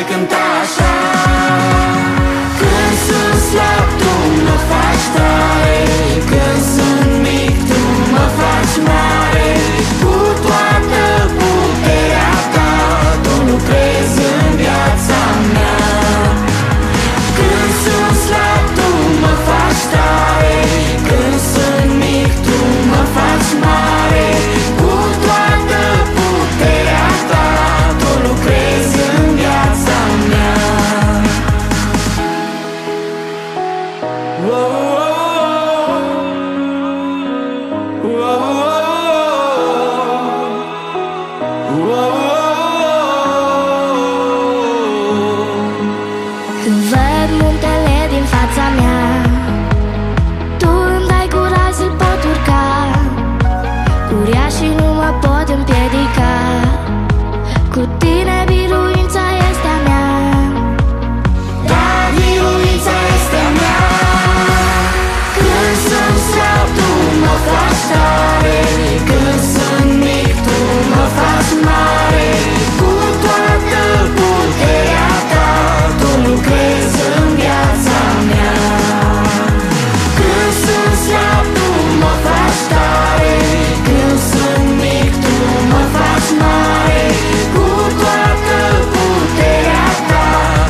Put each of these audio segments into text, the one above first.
cânta așa: când sunt slab, tu mă faci tare, când sunt mic, tu mă faci mare. Cu toată puterea ta, tu lucrezi în viața mea. Când sunt slab, tu mă faci tare, când sunt mic, tu mă faci mare. Cu toată puterea ta, tu lucrezi în viața mea. Când văd muntele din fața mea, tu îmi dai curaj să-l pot urca. Uriașii nu mă pot împiedica, cu tine biruința este a mea. Da, biruința este a mea. Când sunt slab, tu mă faci tare, când sunt mic, tu mă faci mare. Cu toată puterea ta, tu lucrezi în viața mea. Când sunt slab, tu mă faci tare, când sunt mic, tu mă faci mare. Cu toată puterea ta,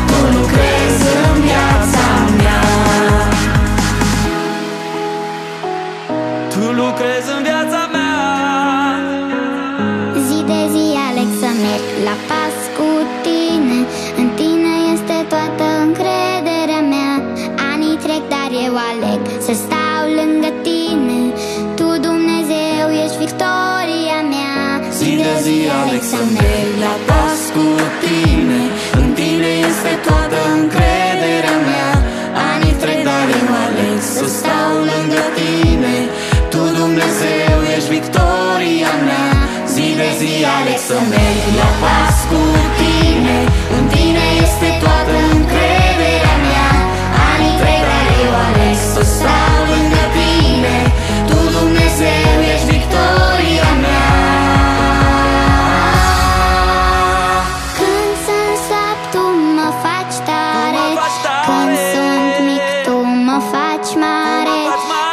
tu lucrezi în viața mea. Tu lucrezi în viața mea. Zi de zi aleg să merg la pas cu tine, în tine este toată încrederea mea. Anii trec, dar eu aleg să stau lângă tine. Tu, Dumnezeu, ești victoria mea. Zi de zi aleg să merg la pas cu tine, în tine este toată încrederea mea. Anii trec, dar eu aleg să stau lângă tine. Tu, Dumnezeu, ești victoria mea. Zi de zi aleg să merg la pas cu tine, în tine este toată încrederea mea. Anii trec, dar eu aleg să stau lângă tine. Tu, Dumnezeu, ești victoria mea. Când sunt slab, tu mă faci tare, când sunt mic, tu mă faci mare.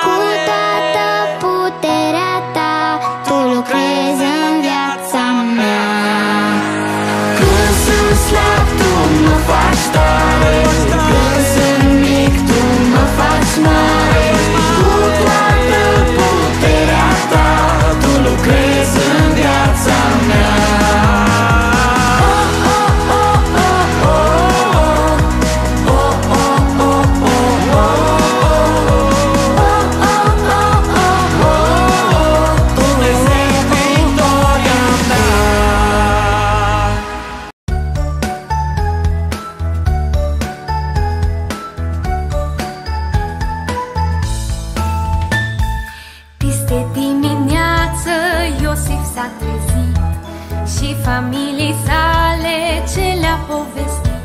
Cu toată puterea ta, tu lucrezi în viața mea. Când sunt slab, tu mă faci tare, când sunt mic, tu mă faci mare. Cu toată puterea ta, tu lucrezi în viața mea. Dumnezeu, victoria mea. Peste dimineață Iosif s-a trezit și familiei sale ce le-a povestit,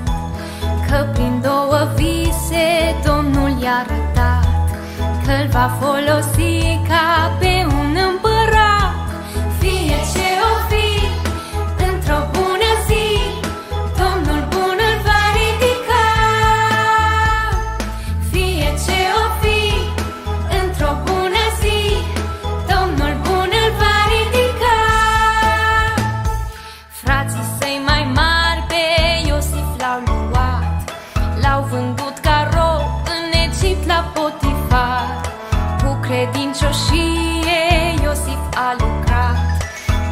că prin două vise Domnul i-a arătat că-l va folosi ca pe un împărat. Fie ce o fi, într-o bună zi, Domnul bun îl va ridica. Fie ce o fi, într-o bună zi, Domnul bun îl va ridica. Frații săi mai mari pe Iosif l-au luat, l-au vândut ca rob în Egipt la Potifar. Cu credincioșie Iosif a lucrat,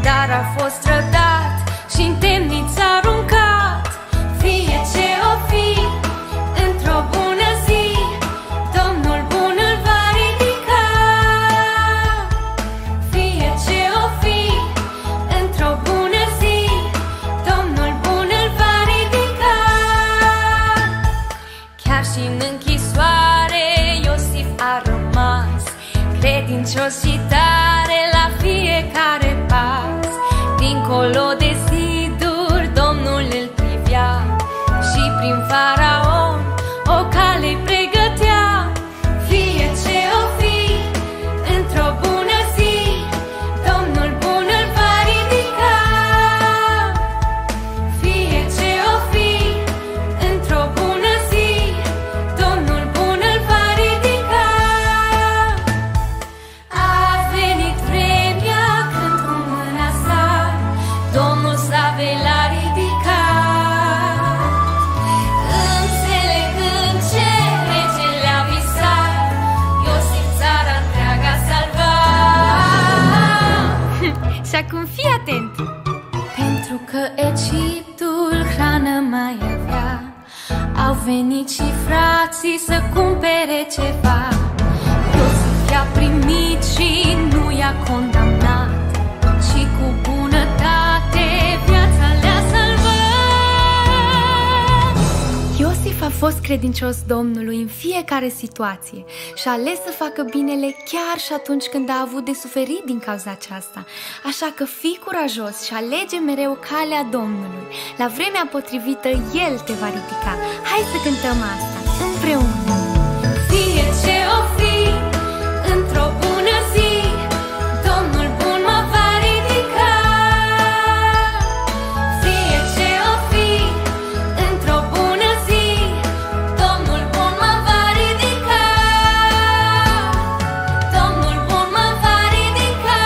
dar a fost trădat și în temniță aruncat. Fie ce o fi, într-o bună zi, Domnul bun îl va ridica. Fie ce o fi, într-o bună zi, Domnul bun îl va ridica. Chiar și în închisoare Iosif a rămas credincios și tare la fiecare pas. Dincolo de ziduri Domnul mai avea. Au venit și frații să cumpere ceva. Iosif i-a primit și nu i-a condamnat, ci cu bunătate viața le-a salvat. Iosif a fost credincios Domnului în fiecare situație și a ales să facă binele chiar și atunci când a avut de suferit din cauza aceasta. Așa că fii curajos și alege mereu calea Domnului. La vremea potrivită El te va ridica. Hai să cântăm asta împreună. Fie ce o fi, într-o bună zi, Domnul bun mă va ridica. Fie ce o fi, într-o bună zi, Domnul bun mă va ridica. Domnul bun mă va ridica.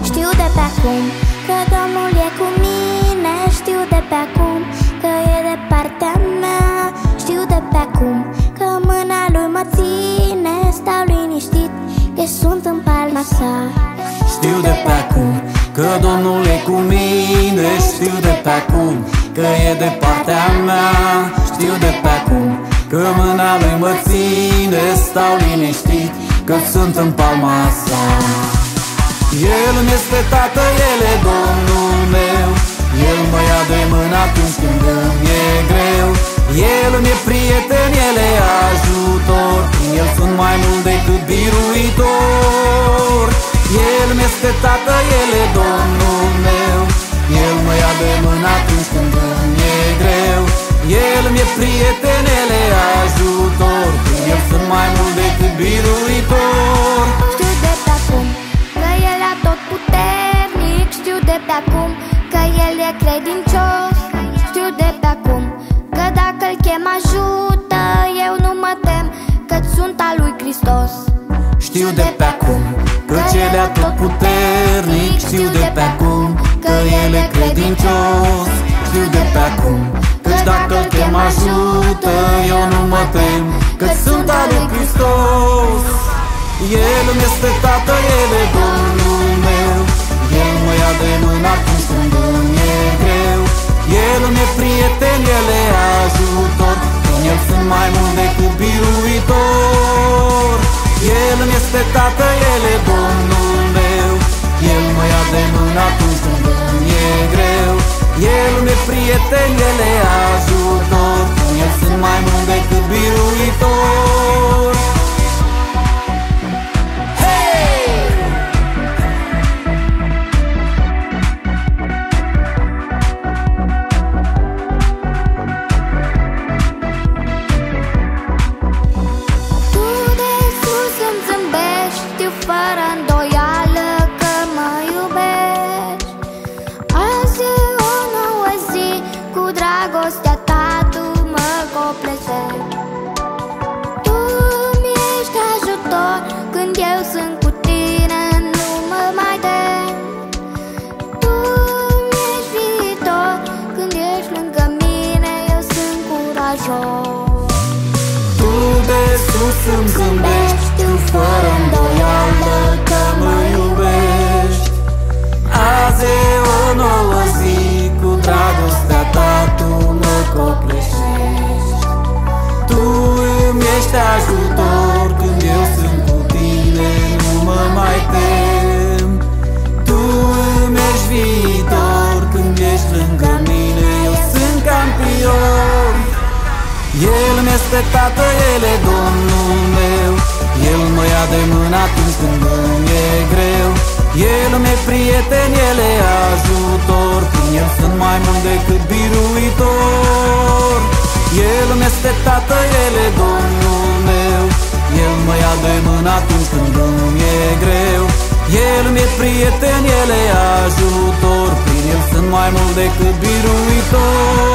Știu de pe acum că Domnul e cu mine. Știu de pe acum că e de partea mea. Știu de pe acum că mâna Lui mă ține. Stau liniștit că sunt în palma sa. Știu de pe acum că Domnul e cu mine. Știu de pe acum că e de partea mea. Știu de pe acum că mâna Lui mă ține. Stau liniștit că sunt în palma sa. El îmi este tată, El e Domnul meu. El mă ia de mână atunci când îmi e greu. El îmi e prieten, El e ajutor. Prin El sunt mai mult decât biruitor. El îmi este tată, El e Domnul meu. El mă ia de mână atunci când îmi e greu. El îmi e prieten, El e ajutor. Prin El sunt mai mult decât biruitor. Știu de pe acum că El e atotputernic. Știu de pe acum că El e credincios. Știu de pe acum că dacă Îl chem ajută, eu nu mă tem, că-ți sunt al lui Hristos. Știu de pe acum că El e atotputernic. Știu de pe acum că El e credincios. Știu de pe acum că-și dacă Îl chem ajută, eu nu mă tem, că sunt al lui Hristos. El îmi este tată, El e Domnul meu. El mă ia de mână atunci când îmi e greu. El îmi e prieten, El e ajutor. În El sunt mai mult decât biruitor. El îmi este tată, El e Domnul meu. El mă ia de mână atunci când îmi e greu. El îmi e prieten, El e ajutor. În El sunt mai mult decât biruitor. Îmi zâmbești, știu fără îndoială că mă iubești. Azi e o nouă zi, cu dragostea ta tu mă copleșești. Tu îmi ești ajutor când eu sunt cu tine, nu mă mai tem. Tu îmi ești viitor când ești lângă mine, eu sunt campion. El îmi este tată, El e Domnul meu. El mă ia de mână atunci când îmi e greu. El îmi e prieten, El e ajutor. Prin El sunt mai mult decât biruitor. El îmi este tată, El e Domnul meu. El mă ia de mână atunci când îmi e greu. El îmi e prieten, El e ajutor. Prin El sunt mai mult decât biruitor.